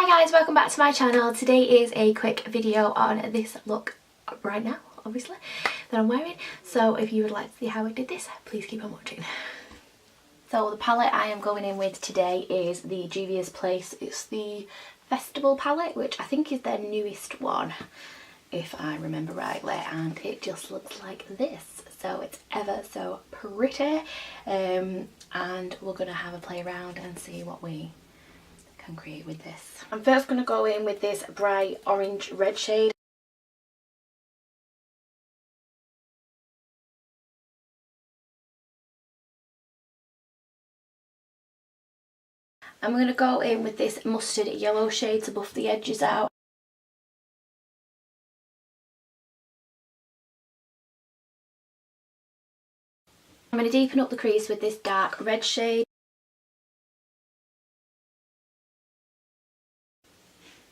Hi guys, welcome back to my channel. Today is a quick video on this look right now, obviously, that I'm wearing. So if you would like to see how I did this, please keep on watching. So the palette I am going in with today is the Juvia's Place. It's the Festival palette, which I think is their newest one, if I remember rightly, and it just looks like this. So it's ever so pretty, and we're going to have a play around and see what we can create with this. I'm first going to go in with this bright orange red shade. I'm going to go in with this mustard yellow shade to buff the edges out. I'm going to deepen up the crease with this dark red shade.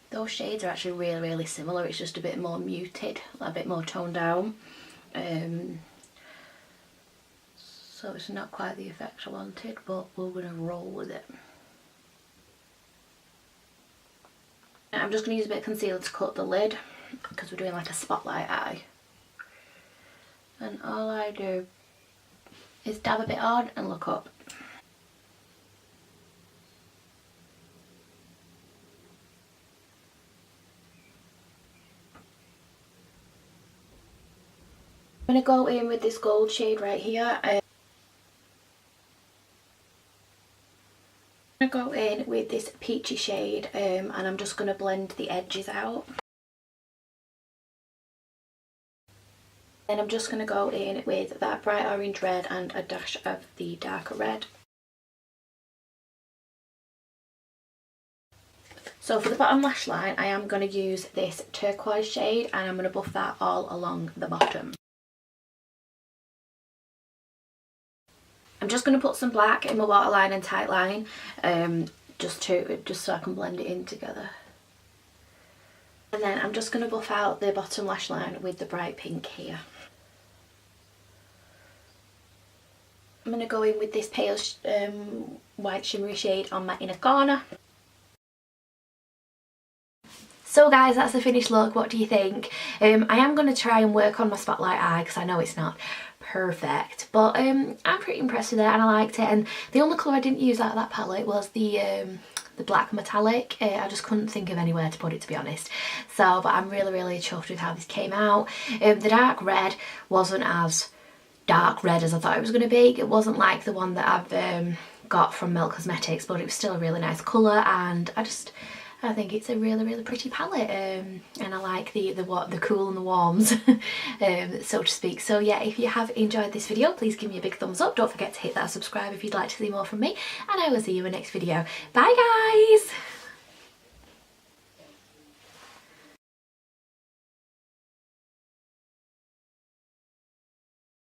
Those shades are actually really similar, it's just a bit more muted, a bit more toned down. So it's not quite the effect I wanted, but we're going to roll with it. I'm just going to use a bit of concealer to cut the lid, because we're doing like a spotlight eye. And all I do is dab a bit on and look up. I'm going to go in with this gold shade right here. I'm going to go in with this peachy shade, and I'm just going to blend the edges out. Then I'm just going to go in with that bright orange red and a dash of the darker red. So for the bottom lash line, I am going to use this turquoise shade, and I'm going to buff that all along the bottom. I'm just going to put some black in my waterline and tight line, just so I can blend it in together. And then I'm just going to buff out the bottom lash line with the bright pink here. I'm going to go in with this pale white shimmery shade on my inner corner. So guys, that's the finished look. What do you think? I am going to try and work on my spotlight eye, because I know it's not perfect, but I'm pretty impressed with it and I liked it. And the only colour I didn't use out of that palette was the black metallic. I just couldn't think of anywhere to put it, to be honest. So, but I'm really chuffed with how this came out. The dark red wasn't as dark red as I thought it was going to be. It wasn't like the one that I've got from Milk Cosmetics, but it was still a really nice colour, and I think it's a really pretty palette, and I like the cool and the warms, so to speak. So yeah, if you have enjoyed this video, please give me a big thumbs up. Don't forget to hit that subscribe if you'd like to see more from me, and I will see you in the next video. Bye guys!